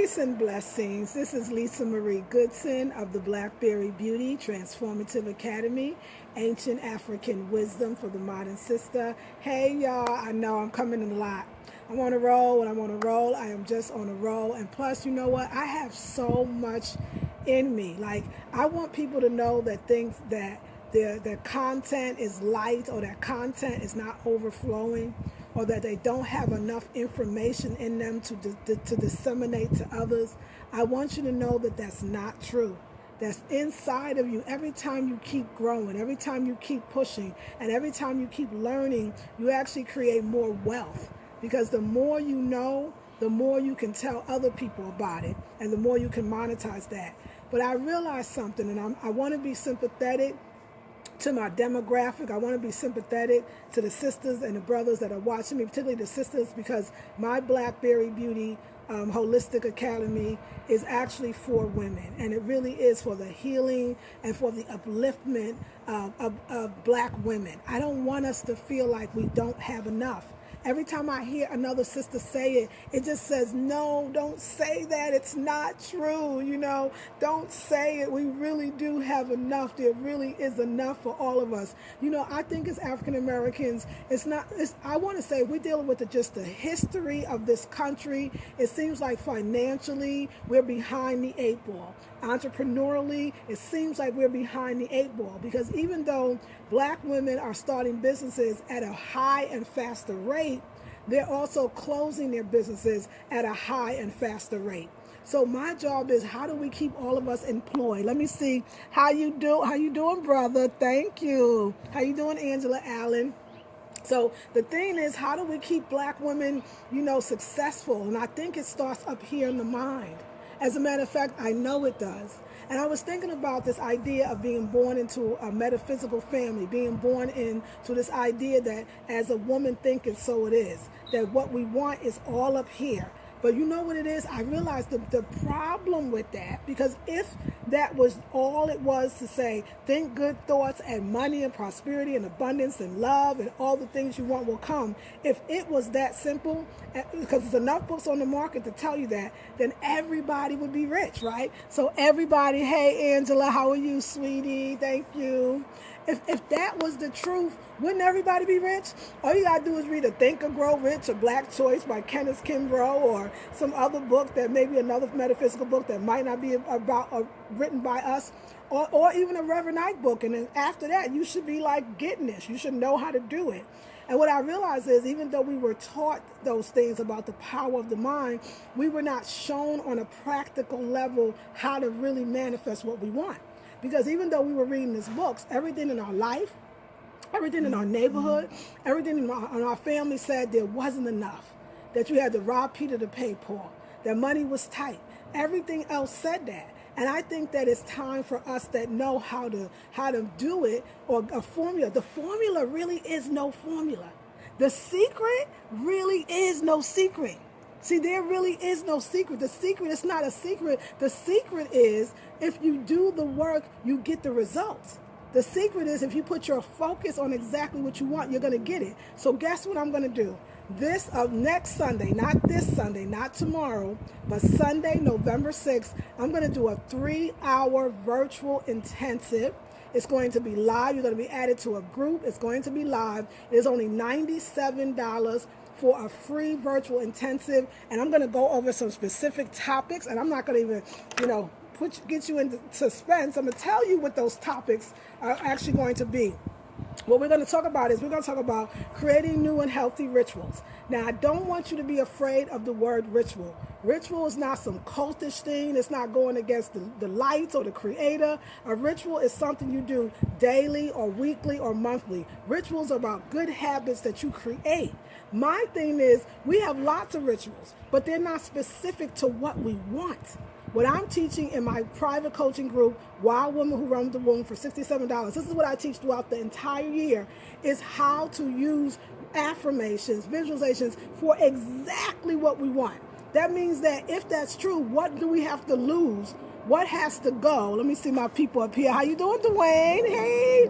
Peace and blessings. This is Lisa Marie Goodson of the Blackberry Beauty Transformative Academy, Ancient African Wisdom for the Modern Sister. Hey y'all, I know I'm coming in a lot. I'm on a roll. When I'm on a roll, I am just on a roll. And plus, you know what? I have so much in me. Like, I want people to know that things that their content is light, or that content is not overflowing, or that they don't have enough information in them to disseminate to others. I want you to know that that's not true. That's inside of you. Every time you keep growing, every time you keep pushing, and every time you keep learning, you actually create more wealth. Because the more you know, the more you can tell other people about it, and the more you can monetize that. But I realized something, and I want to be sympathetic to my demographic. I want to be sympathetic to the sisters and the brothers that are watching me, particularly the sisters, because my Blackberry Beauty Holistic Academy is actually for women, and it really is for the healing and for the upliftment of Black women. I don't want us to feel like we don't have enough. Every time I hear another sister say it, it just says, no, don't say that. It's not true. Don't say it. We really do have enough. There really is enough for all of us. I think as African Americans, I want to say we're dealing with just the history of this country. It seems like financially, we're behind the 8 ball. Entrepreneurially, it seems like we're behind the 8 ball, because even though Black women are starting businesses at a high and faster rate, they're also closing their businesses at a high and faster rate. So my job is, how do we keep all of us employed? Let me see how you doing, brother? Thank you. How you doing, Angela Allen? So the thing is, how do we keep Black women, successful? And I think it starts up here in the mind. As a matter of fact, I know it does. And I was thinking about this idea of being born into a metaphysical family, being born into this idea that as a woman thinketh, so it is, that what we want is all up here. But you know what it is? I realized the problem with that, because if that was all it was to say, think good thoughts and money and prosperity and abundance and love and all the things you want will come. If it was that simple, because there's enough books on the market to tell you that, then everybody would be rich, right? So everybody, hey, Angela, how are you, sweetie? Thank you. If that was the truth, wouldn't everybody be rich? All you got to do is read a Think or Grow Rich or Black Choice by Kenneth Kimbrough, or some other book that maybe another metaphysical book that might not be about written by us, or even a Reverend Ike book. And then after that, you should be like getting this. You should know how to do it. And what I realized is, even though we were taught those things about the power of the mind, we were not shown on a practical level how to really manifest what we want. Because even though we were reading these books, everything in our life, everything in our neighborhood, everything in our family said there wasn't enough, that you had to rob Peter to pay Paul, that money was tight. Everything else said that. And I think that it's time for us that know how to do it, or a formula. The formula really is no formula. The secret really is no secret. See, there really is no secret. The secret is not a secret. The secret is, if you do the work, you get the results. The secret is, if you put your focus on exactly what you want, you're going to get it. So guess what I'm going to do? Next Sunday, not this Sunday, not tomorrow, but Sunday, November 6th, I'm going to do a 3-hour virtual intensive. It's going to be live. You're going to be added to a group. It's going to be live. It is only $97 for a free virtual intensive, and I'm going to go over some specific topics, and I'm not going to even, get you into suspense. I'm going to tell you what those topics are actually going to be. What we're going to talk about is, we're going to talk about creating new and healthy rituals. Now, I don't want you to be afraid of the word ritual. Ritual is not some cultish thing. It's not going against the lights or the creator. A ritual is something you do daily or weekly or monthly. Rituals are about good habits that you create. My thing is, we have lots of rituals, but they're not specific to what we want. What I'm teaching in my private coaching group, Wild Women Who Run the Womb, for $67, this is what I teach throughout the entire year, is how to use affirmations, visualizations for exactly what we want. That means that if that's true, what do we have to lose? What has to go? Let me see my people up here. How you doing, Dwayne? Hey,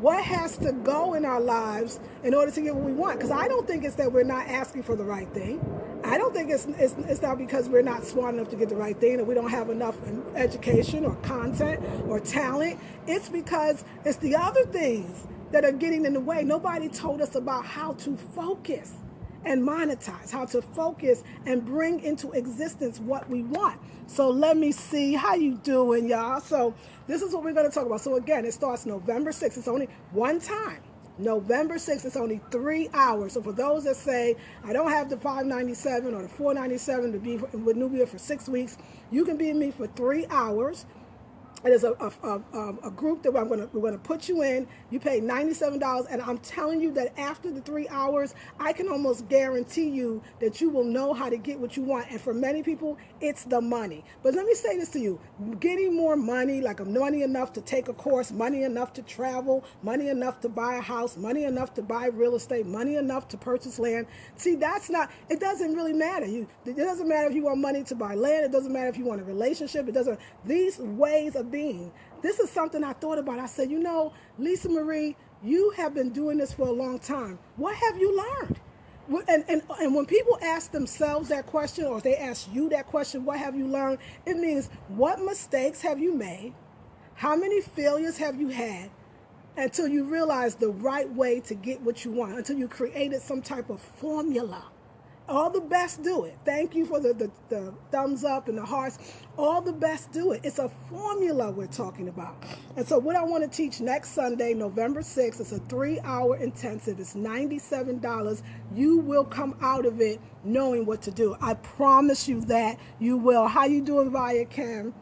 what has to go in our lives in order to get what we want? Because I don't think it's that we're not asking for the right thing. I I don't think it's not because we're not smart enough to get the right thing, or we don't have enough education or content or talent. It's because it's the other things that are getting in the way. Nobody told us about how to focus and monetize, how to focus and bring into existence what we want. So let me see how you doing, y'all. So this is what we're going to talk about. So again, it starts November 6th. It's only one time. November 6th, it's only 3 hours. So for those that say, I don't have the $597 or the $497 to be with Nubia for 6 weeks, you can be with me for 3 hours. It is a group that we're going to put you in. You pay $97, and I'm telling you that after the 3 hours, I can almost guarantee you that you will know how to get what you want. And for many people, it's the money. But let me say this to you: getting more money, like money enough to take a course, money enough to travel, money enough to buy a house, money enough to buy real estate, money enough to purchase land. See, that's not. It doesn't really matter. It doesn't matter if you want money to buy land. It doesn't matter if you want a relationship. It doesn't. These ways of being. This is something I thought about. I said, Lisa Marie, you have been doing this for a long time. What have you learned? And when people ask themselves that question, or if they ask you that question, what have you learned? It means, what mistakes have you made? How many failures have you had until you realize the right way to get what you want, until you created some type of formula? All the best do it. Thank you for the thumbs up and the hearts. All the best do it. It's a formula we're talking about. And so what I want to teach next Sunday, November 6th, it's a 3-hour intensive. It's $97. You will come out of it knowing what to do. I promise you that you will. How you doing, Via Cam?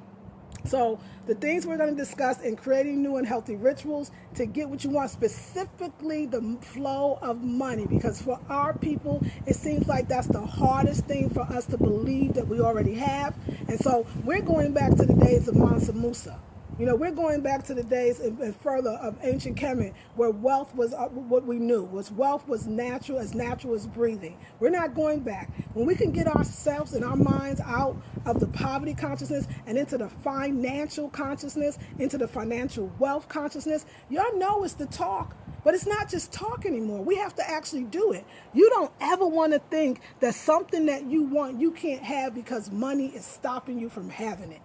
So the things we're going to discuss in creating new and healthy rituals to get what you want, specifically the flow of money, because for our people, it seems like that's the hardest thing for us to believe that we already have. And so we're going back to the days of Mansa Musa. We're going back to the days and further of ancient Kemet, where wealth was what we knew. Wealth was natural as breathing. We're not going back. When we can get ourselves and our minds out of the poverty consciousness and into the financial consciousness, into the financial wealth consciousness, y'all know it's the talk. But it's not just talk anymore. We have to actually do it. You don't ever want to think that something that you want you can't have because money is stopping you from having it.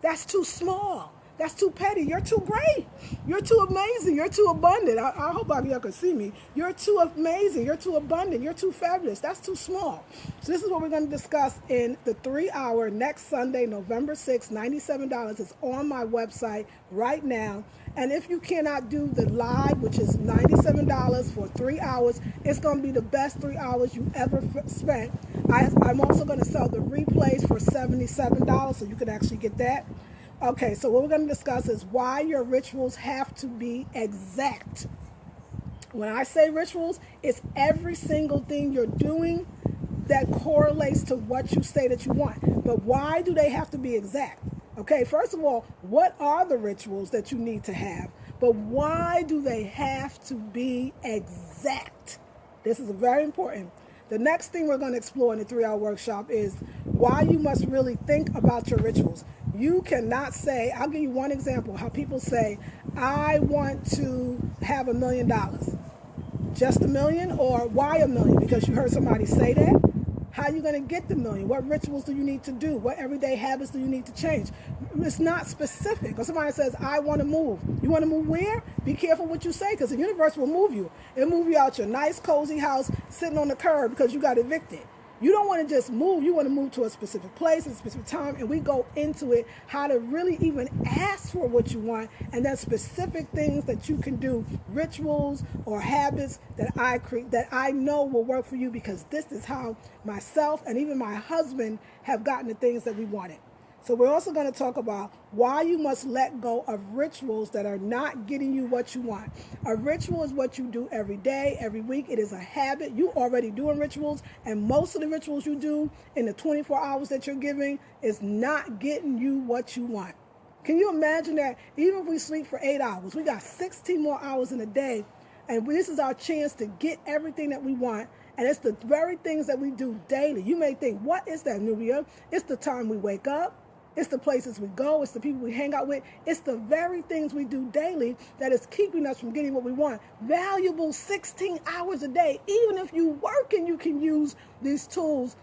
That's too small. That's too petty. You're too great. You're too amazing. You're too abundant. I hope y'all can see me. You're too amazing. You're too abundant. You're too fabulous. That's too small. So this is what we're going to discuss in the 3-hour next Sunday, November 6th, $97. It's on my website right now. And if you cannot do the live, which is $97 for 3 hours, it's going to be the best 3 hours you ever spent. I'm also going to sell the replays for $77, so you can actually get that. Okay, so what we're going to discuss is why your rituals have to be exact. When I say rituals, it's every single thing you're doing that correlates to what you say that you want. But why do they have to be exact? Okay, first of all, what are the rituals that you need to have? But why do they have to be exact? This is very important. The next thing we're going to explore in the 3-hour workshop is why you must really think about your rituals. You cannot say, I'll give you one example, how people say, I want to have $1 million. Just $1 million, or why $1 million? Because you heard somebody say that? How are you going to get the $1 million? What rituals do you need to do? What everyday habits do you need to change? It's not specific. Or somebody says, I want to move. You want to move where? Be careful what you say, because the universe will move you. It'll move you out your nice, cozy house sitting on the curb because you got evicted. You don't want to just move. You want to move to a specific place, a specific time, and we go into it, how to really even ask for what you want, and then specific things that you can do, rituals or habits that I know will work for you, because this is how myself and even my husband have gotten the things that we wanted. So we're also going to talk about why you must let go of rituals that are not getting you what you want. A ritual is what you do every day, every week. It is a habit. You already doing rituals, and most of the rituals you do in the 24 hours that you're giving is not getting you what you want. Can you imagine that? Even if we sleep for 8 hours, we got 16 more hours in a day, and this is our chance to get everything that we want. And it's the very things that we do daily. You may think, what is that, Nubia? It's the time we wake up. It's the places we go. It's the people we hang out with. It's the very things we do daily that is keeping us from getting what we want. Valuable 16 hours a day. Even if you work and you can use these tools,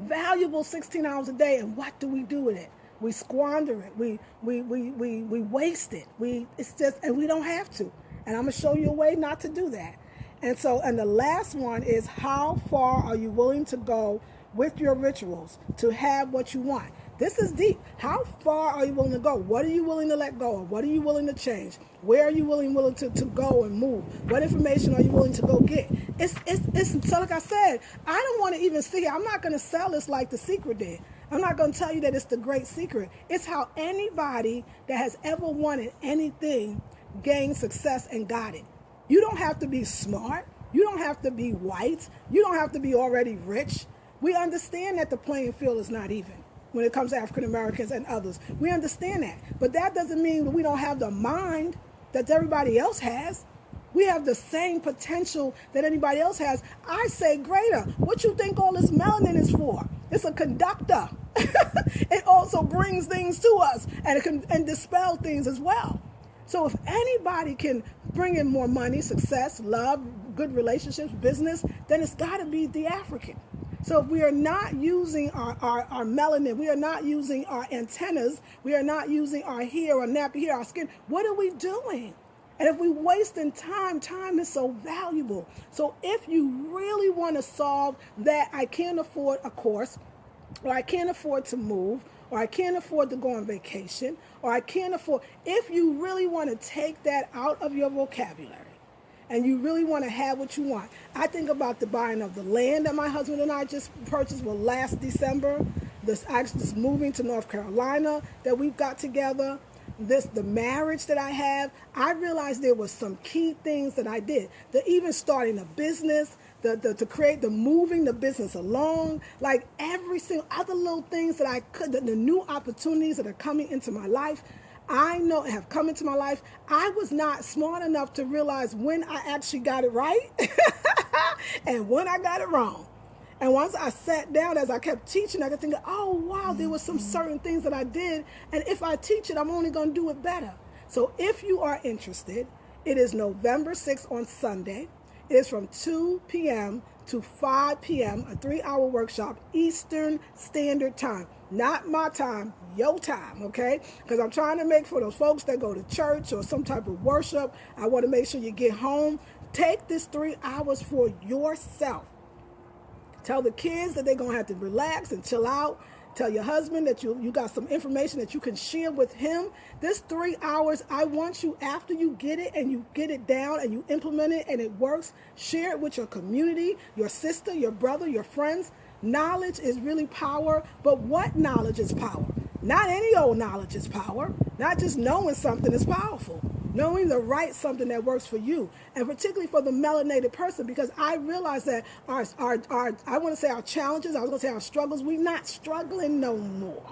Valuable 16 hours a day. And what do we do with it? We squander it. We waste it. And we don't have to. And I'm going to show you a way not to do that. And the last one is, how far are you willing to go with your rituals to have what you want? This is deep. How far are you willing to go? What are you willing to let go of? What are you willing to change? Where are you willing to go and move? What information are you willing to go get? It's so like I said, I don't want to even see it. I'm not going to sell this like The Secret did. I'm not going to tell you that it's the great secret. It's how anybody that has ever wanted anything gained success and got it. You don't have to be smart. You don't have to be white. You don't have to be already rich. We understand that the playing field is not even when it comes to African Americans and others. We understand that. But that doesn't mean that we don't have the mind that everybody else has. We have the same potential that anybody else has. I say greater. What you think all this melanin is for? It's a conductor. It also brings things to us, and it can dispel things as well. So if anybody can bring in more money, success, love, good relationships, business, then it's got to be the African. So if we are not using our melanin, we are not using our antennas, we are not using our hair, our nappy hair, our skin, what are we doing? And if we wasting time is so valuable. So if you really want to solve that, I can't afford a course, or I can't afford to move, or I can't afford to go on vacation, or I can't afford, if you really want to take that out of your vocabulary, and you really want to have what you want. I think about the buying of the land that my husband and I just purchased last December, this moving to North Carolina that we've got together, the marriage that I have. I realized there was some key things that I did. Even starting a business, to create moving the business along, like every single other little things that I could, the new opportunities that are coming into my life, I know have come into my life. I was not smart enough to realize when I actually got it right and when I got it wrong. And once I sat down, as I kept teaching, I could think, oh, wow, there were some certain things that I did. And if I teach it, I'm only going to do it better. So if you are interested, it is November 6th on Sunday. It is from 2 p.m. to 5 p.m., a 3-hour workshop, Eastern Standard Time. Not my time, your time, okay? Because I'm trying to make, for those folks that go to church or some type of worship, I want to make sure you get home. Take this 3 hours for yourself. Tell the kids that they're going to have to relax and chill out. Tell your husband that you got some information that you can share with him. This 3 hours, I want you, after you get it and you get it down and you implement it and it works, share it with your community, your sister, your brother, your friends. Knowledge is really power, but what knowledge is power? Not any old knowledge is power. Not just knowing something is powerful. Knowing the right something that works for you, and particularly for the melanated person, because I realize that our I want to say our challenges, I was going to say our struggles, we're not struggling no more.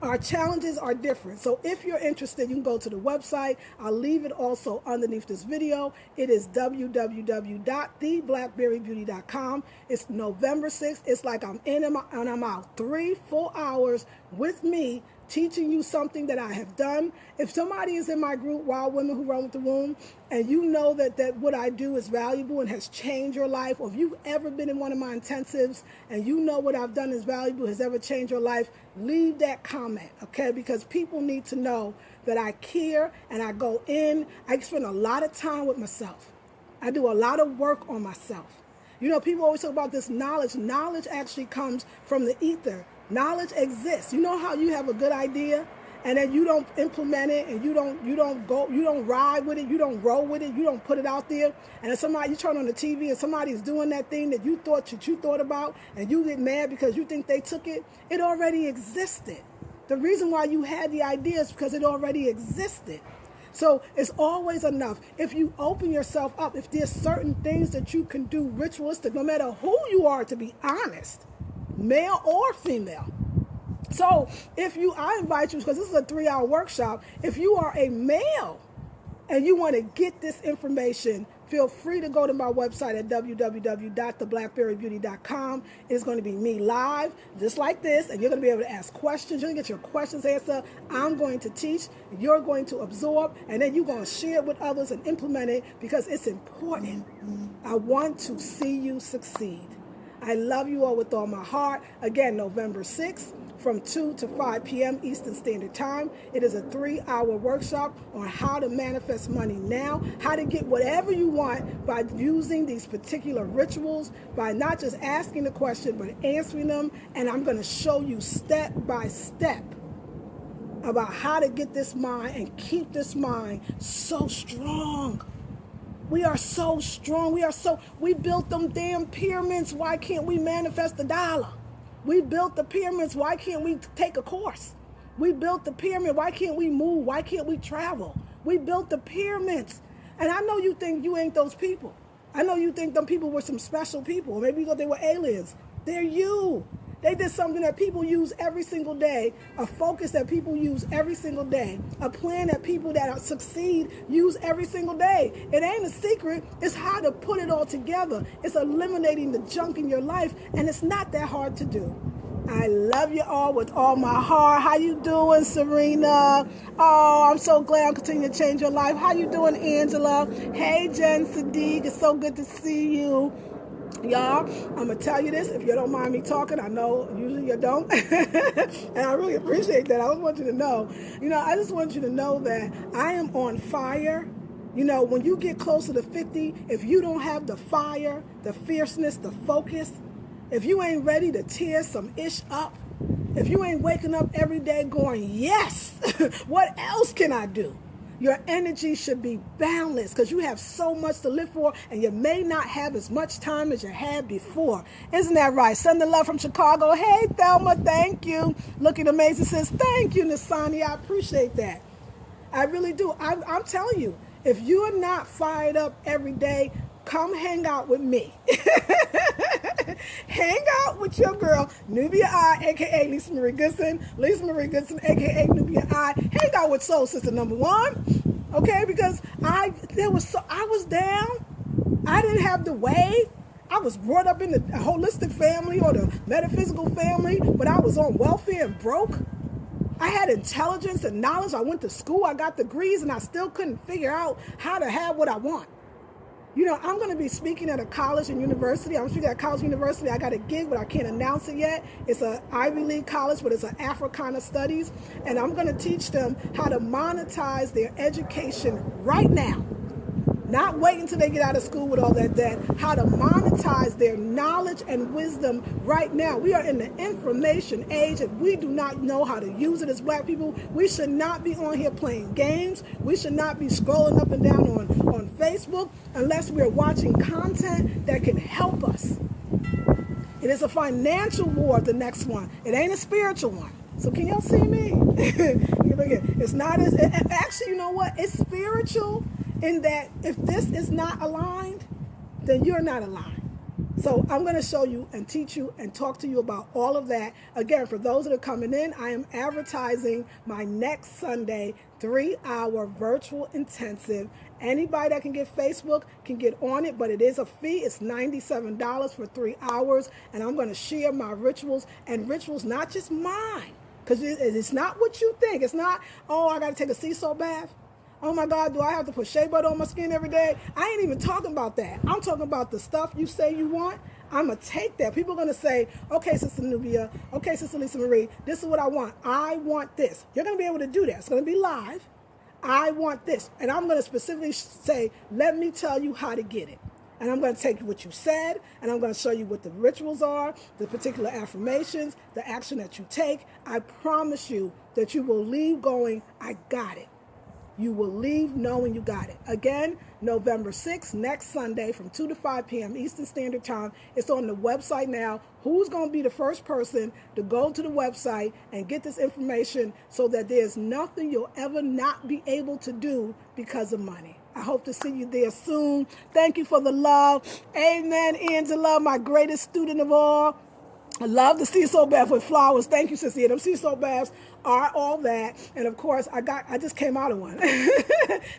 Our challenges are different. So if you're interested, you can go to the website. I'll leave it also underneath this video. It is www.theblackberrybeauty.com. It's November 6th. It's like I'm in and I'm out. 3-4 hours with me, teaching you something that I have done. If somebody is in my group, Wild Women Who Run with the Womb, and you know that what I do is valuable and has changed your life, or if you've ever been in one of my intensives and you know what I've done is valuable, has ever changed your life, leave that comment, okay? Because people need to know that I care and I go in. I spend a lot of time with myself. I do a lot of work on myself. You know, people always talk about this knowledge. Knowledge actually comes from the ether. Knowledge exists. You know how you have a good idea and then you don't implement it, and you don't ride with it, you don't roll with it, you don't put it out there, and then you turn on the TV and somebody's doing that thing that you thought about, and you get mad because you think they took it. It already existed. The reason why you had the idea is because it already existed. So it's always enough. If you open yourself up, if there's certain things that you can do ritualistic, no matter who you are, to be honest, male or female. So I invite you, because this is a 3-hour workshop, if you are a male and you want to get this information, feel free to go to my website at www.theblackberrybeauty.com. It's going to be me live, just like this, and you're going to be able to ask questions. You're going to get your questions answered. I'm going to teach, you're going to absorb, and then you're going to share it with others and implement it, because it's important. I want to see you succeed. I love you all with all my heart. Again, November 6th from 2 to 5 p.m. Eastern Standard Time. It is a 3-hour workshop on how to manifest money now, how to get whatever you want by using these particular rituals, by not just asking the question, but answering them. And I'm going to show you step by step about how to get this mind and keep this mind so strong. We are so strong. We built them damn pyramids. Why can't we manifest the dollar? We built the pyramids. Why can't we take a course? We built the pyramid. Why can't we move? Why can't we travel? We built the pyramids. And I know you think you ain't those people. I know you think them people were some special people. Or maybe you thought they were aliens. They're you. They did something that people use every single day, a focus that people use every single day, a plan that people that succeed use every single day. It ain't a secret. It's how to put it all together. It's eliminating the junk in your life, and it's not that hard to do. I love you all with all my heart. How you doing, Serena? Oh, I'm so glad I'm continuing to change your life. How you doing, Angela? Hey, Jen Sadiq. It's so good to see you. Y'all, I'm going to tell you this, if you don't mind me talking. I know usually you don't. And I really appreciate that. I just want you to know, I just want you to know that I am on fire. When you get closer to 50, if you don't have the fire, the fierceness, the focus, if you ain't ready to tear some ish up, if you ain't waking up every day going, yes, what else can I do? Your energy should be boundless because you have so much to live for, and you may not have as much time as you had before. Isn't that right? Send the love from Chicago. Hey, Thelma, thank you. Looking amazing says, thank you, Nasani. I appreciate that. I really do. I'm telling you, if you are not fired up every day, come hang out with me. Hang out with your girl, Nubia I, a.k.a. Lisa Marie Goodson. Lisa Marie Goodson, a.k.a. Nubia I. Hang out with Soul Sister number 1. Okay, because I was down. I didn't have the way. I was brought up in the holistic family or the metaphysical family, but I was on welfare and broke. I had intelligence and knowledge. I went to school. I got degrees, and I still couldn't figure out how to have what I want. I'm going to be speaking at a college and university. I'm speaking at a college and university. I got a gig, but I can't announce it yet. It's an Ivy League college, but it's an Africana studies. And I'm going to teach them how to monetize their education right now. Not wait until they get out of school with all that debt. How to monetize their knowledge and wisdom right now. We are in the information age. If we do not know how to use it as black people, we should not be on here playing games. We should not be scrolling up and down on Facebook unless we're watching content that can help us. It is a financial war, the next one. It ain't a spiritual one. So can y'all see me? It's not as, actually, you know what? It's spiritual in that if this is not aligned, then you're not aligned. So I'm going to show you and teach you and talk to you about all of that. Again, for those that are coming in, I am advertising my next Sunday 3-hour virtual intensive. Anybody that can get Facebook can get on it, but it is a fee. It's $97 for 3 hours, and I'm going to share my rituals, and rituals not just mine, because it's not what you think. It's not, oh, I got to take a sea salt bath. Oh my God, do I have to put shea butter on my skin every day? I ain't even talking about that. I'm talking about the stuff you say you want. I'm going to take that. People are going to say, okay, Sister Nubia, okay, Sister Lisa Marie, this is what I want. I want this. You're going to be able to do that. It's going to be live. I want this. And I'm going to specifically say, let me tell you how to get it. And I'm going to take what you said, and I'm going to show you what the rituals are, the particular affirmations, the action that you take. I promise you that you will leave going, I got it. You will leave knowing you got it. Again, November 6th, next Sunday from 2 to 5 p.m. Eastern Standard Time. It's on the website now. Who's going to be the first person to go to the website and get this information so that there's nothing you'll ever not be able to do because of money? I hope to see you there soon. Thank you for the love. Amen, Angela, my greatest student of all. I love the sea salt bath with flowers. Thank you, Sissy. Them sea salt baths are all that. And of course, I just came out of one.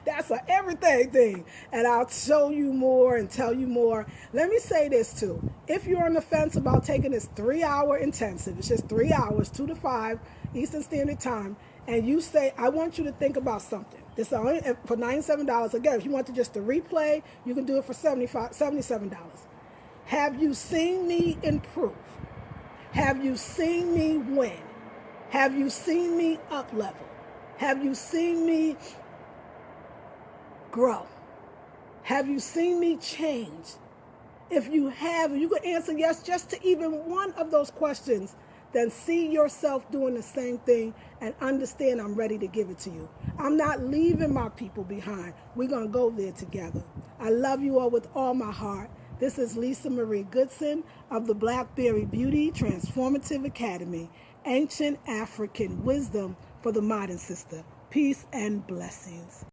That's an everything thing. And I'll show you more and tell you more. Let me say this too. If you're on the fence about taking this 3-hour intensive, it's just 3 hours, 2 to 5 Eastern Standard Time, and you say, I want you to think about something. This is only for $97. Again, if you want to just the replay, you can do it for $77. Have you seen me improve? Have you seen me win? Have you seen me up level? Have you seen me grow? Have you seen me change? If you have, you can answer yes just to even one of those questions, then see yourself doing the same thing and understand I'm ready to give it to you. I'm not leaving my people behind. We're going to go there together. I love you all with all my heart. This is Lisa Marie Goodson of the Blackberry Beauty Transformative Academy, Ancient African Wisdom for the Modern Sister. Peace and blessings.